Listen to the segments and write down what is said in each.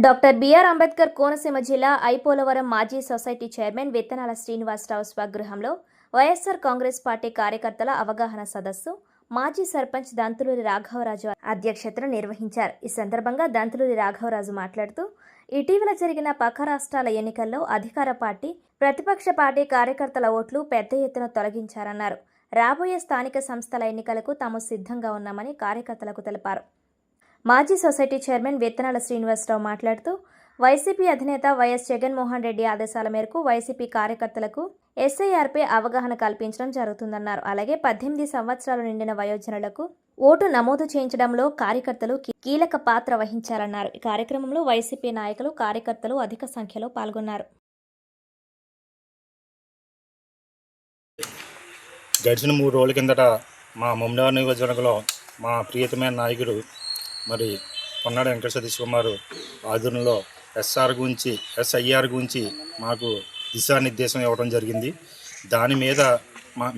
Doctor BR Ambedkar Konaseema జిల్లా ఐపోలవరం మాజీ society chairman విత్తనాల శ్రీనివాసరావు స్వగృహంలో వైఎస్ఆర్ కాంగ్రెస్ పార్టీ కార్యకర్తల అవగాహన సదస్సు మాజీ సర్పంచ్ దంతులూరి రాఘవరాజు అధ్యక్షతన నిర్వహించారు. ఈ సందర్భంగా దంతులూరి రాఘవరాజు మాట్లాడుతూ, ఇటీవల జరిగిన పక్క రాష్ట్రాల ఎన్నికల్లో అధికార పార్టీ, ప్రతిపక్ష పార్టీ కార్యకర్తల ఓట్లు పెద్ద ఎత్తున తొలగించారన్నారు. రాబోయే స్థానిక సంస్థల ఎన్నికలకు తాము సిద్ధంగా ఉన్నామని కార్యకర్తలకు తెలిపారు. మాజీ సొసైటీ చైర్మన్ విత్తనాల శ్రీనివాసరావు మాట్లాడుతూ, వైసీపీ అధినేత వైఎస్ జగన్మోహన్ రెడ్డి ఆదేశాల మేరకు వైసీపీ కార్యకర్తలకు ఎస్ఐఆర్పై అవగాహన కల్పించడం జరుగుతుందన్నారు. అలాగే 18 సంవత్సరాలు నిండిన వయోజనులకు ఓటు నమోదు చేయించడంలో కార్యకర్తలు కీలక పాత్ర వహించాలన్నారు. ఈ కార్యక్రమంలో వైసీపీ నాయకులు, కార్యకర్తలు అధిక సంఖ్యలో పాల్గొన్నారు. గడిచిన 3 రోజుల కిందట మా మమ్నార్ నియోజకవర్గంలో మా ప్రియతమైన నాయకుడు మరి పొన్నాడ వెంకట సతీష్ కుమార్ ఆధ్వర్యంలో ఎస్ఐఆర్ గురించి మాకు దిశానిర్దేశం ఇవ్వడం జరిగింది. దాని మీద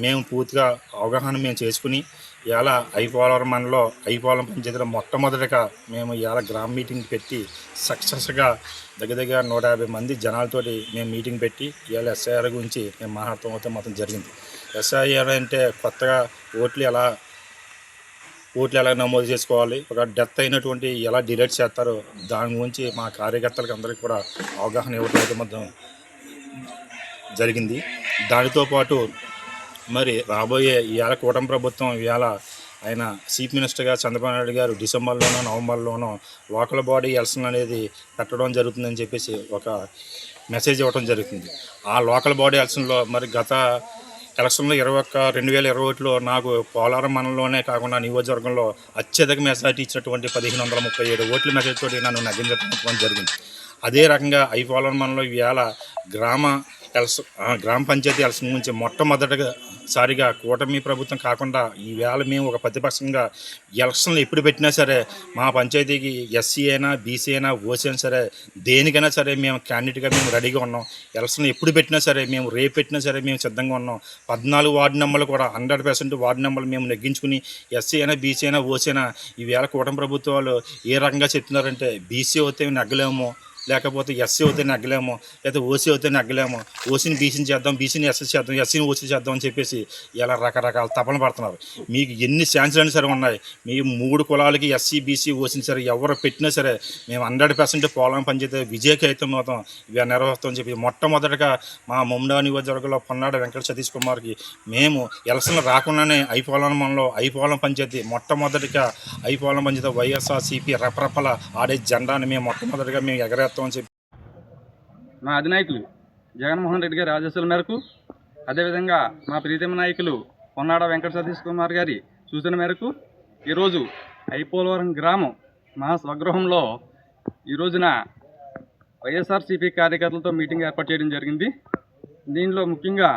మేము పూర్తిగా అవగాహన చేసుకుని ఇవాళ ఐపోలవరం మండలంలో ఐపోలవరం పంచాయతీలో మొట్టమొదటిగా మేము ఇవాళ గ్రామ మీటింగ్ పెట్టి సక్సెస్గా దగ్గర 150 మంది జనాలతోటి మేము మీటింగ్ పెట్టి ఇవాళ ఎస్ఐఆర్ గురించి మేము మాట్లాడటం మొత్తం జరిగింది. ఎస్ఐఆర్ అంటే కొత్తగా ఓట్లు ఎలా నమోదు చేసుకోవాలి, ఒక డెత్ అయినటువంటి ఎలా డిలీట్ చేస్తారో దాని గురించి మా కార్యకర్తలకు అందరికీ కూడా అవగాహన ఇవ్వడం మొత్తం జరిగింది. దానితో పాటు మరి రాబోయే ఇవాళ కూటమి ప్రభుత్వం ఇవాళ ఆయన చీఫ్ మినిస్టర్గా చంద్రబాబు నాయుడు గారు డిసెంబర్లోనో నవంబర్లోనో లోకల్ బాడీ ఎలక్షన్ అనేది పెట్టడం జరుగుతుందని చెప్పేసి ఒక మెసేజ్ ఇవ్వడం జరుగుతుంది. ఆ లోకల్ బాడీ ఎలక్షన్లో మరి గత ఎలక్షన్లో 2021 నాకు పోలవరం మండలంలోనే కాకుండా నియోజకవర్గంలో అత్యధిక మెజార్టీ ఇచ్చినటువంటి 1537 ఓట్ల మెజార్టీ తోటి నన్ను నగ్గించడం జరిగింది. అదే రకంగా ఐపోలవరం మండలంలో ఇవాళ గ్రామ పంచాయతీ ఎలక్షన్ నుంచి మొట్టమొదటిసారిగా కూటమి ప్రభుత్వం కాకుండా ఈవేళ మేము ఒక ప్రతిపక్షంగా ఎలక్షన్లు ఎప్పుడు పెట్టినా సరే మా పంచాయతీకి ఎస్సీ అయినా, బీసీ అయినా, ఓసీ అయినా సరే దేనికైనా సరే మేము క్యాండిడేట్గా మేము రెడీగా ఉన్నాం. ఎలక్షన్లు ఎప్పుడు పెట్టినా సరే మేము రేపు పెట్టినా సరే మేము సిద్ధంగా ఉన్నాం. 14 వార్డు నెంబర్లు కూడా 100% వార్డు నెంబర్లు మేము నెగ్గించుకుని ఎస్సీ అయినా, బీసీ అయినా, ఓసీ అయినా ఈవేళ కూటమి ప్రభుత్వాలు ఏ రకంగా చెప్తున్నారంటే బీసీ అయితే నెగ్గలేము, లేకపోతే ఎస్సీ అయితే నెగ్గలేము, లేకపోతే ఓసీ అయితే నెగ్గలేము, ఓసీని బీసీని చేద్దాం, బీసీని ఎస్సీ చేద్దాం, ఎస్సీని ఓసీ చేద్దాం అని చెప్పేసి ఇలా రకరకాల తపన పడుతున్నారు. మీకు ఎన్ని ఛాన్సులు అయినా సరే ఉన్నాయి. మీ 3 కులాలకి ఎస్సీ, బీసీ, ఓసీని సరే ఎవరు పెట్టినా సరే మేము 100% పోలవరం పంచాయతీ విజయకైతం మొత్తం ఇవి నెరవేరుస్తామని చెప్పి మొట్టమొదటిగా మా మమ్నార్ నియోజకవర్గంలో పొన్నాడ వెంకట సతీష్ కుమార్కి మేము ఎలక్షన్లు రాకుండానే ఐపోలవరం మండలంలో ఐపోలవరం పంచాయతీ మొట్టమొదటిగా ఐపోలవరం పంచాయతీ వైఎస్ఆర్సీపీ రెపరెపల ఆడే జెండాని మేము మొట్టమొదటిగా మేము ఎగరేస్తాం. మా అధినాయకులు జగన్మోహన్ రెడ్డి గారి ఆదేశాల మేరకు, అదేవిధంగా మా ప్రీతమ నాయకులు పొన్నాడ వెంకట సతీష్ కుమార్ గారి సూచన మేరకు ఈరోజు ఐపోలవరం గ్రామం మా స్వగృహంలో ఈ రోజున వైఎస్ఆర్సీపీ కార్యకర్తలతో మీటింగ్ ఏర్పాటు చేయడం జరిగింది. దీనిలో ముఖ్యంగా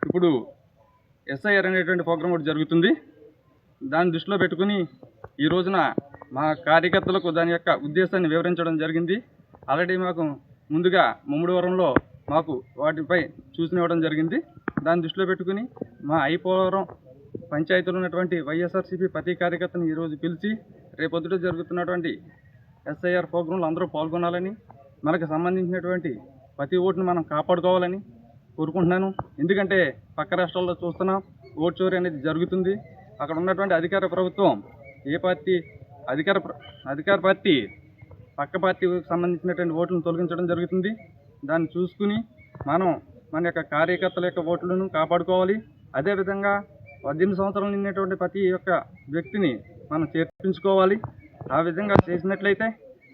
ఇప్పుడు ఎస్ఐఆర్ అనేటువంటి ప్రోగ్రాం ఒకటి జరుగుతుంది. దాన్ని దృష్టిలో పెట్టుకుని ఈ రోజున మా కార్యకర్తలకు దాని యొక్క ఉద్దేశాన్ని వివరించడం జరిగింది. ఆల్రెడీ మాకు ముందుగా ముమ్మడివరంలో మాకు వాటిపై సూచన ఇవ్వడం జరిగింది. దాన్ని దృష్టిలో పెట్టుకుని మా ఐపోలవరం పంచాయతీలో ఉన్నటువంటి వైఎస్ఆర్సీపీ ప్రతి కార్యకర్తను ఈరోజు పిలిచి రేపొద్దుట జరుగుతున్నటువంటి ఎస్ఐఆర్ ప్రోగ్రాంలో అందరూ పాల్గొనాలని, మనకు సంబంధించినటువంటి ప్రతి ఓటును మనం కాపాడుకోవాలని కోరుకుంటున్నాను. ఎందుకంటే పక్క రాష్ట్రాల్లో చూస్తున్నాం ఓటు చోరీ అనేది జరుగుతుంది. అక్కడ ఉన్నటువంటి అధికార ప్రభుత్వం ఏ పార్టీ అధికార పార్టీ పక్క పార్టీకి సంబంధించినటువంటి ఓట్లను తొలగించడం జరుగుతుంది. దాన్ని చూసుకుని మనం మన యొక్క కార్యకర్తల యొక్క ఓట్లను కాపాడుకోవాలి. అదేవిధంగా 18 సంవత్సరాలు నిండినటువంటి ప్రతి ఒక్క వ్యక్తిని మనం చేర్పించుకోవాలి. ఆ విధంగా చేసినట్లయితే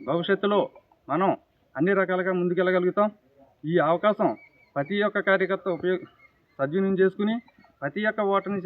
భవిష్యత్తులో మనం అన్ని రకాలుగా ముందుకెళ్ళగలుగుతాం. ఈ అవకాశం ప్రతి ఒక్క కార్యకర్త సద్వినియోగం చేసుకుని ప్రతి ఒక్క ఓటుని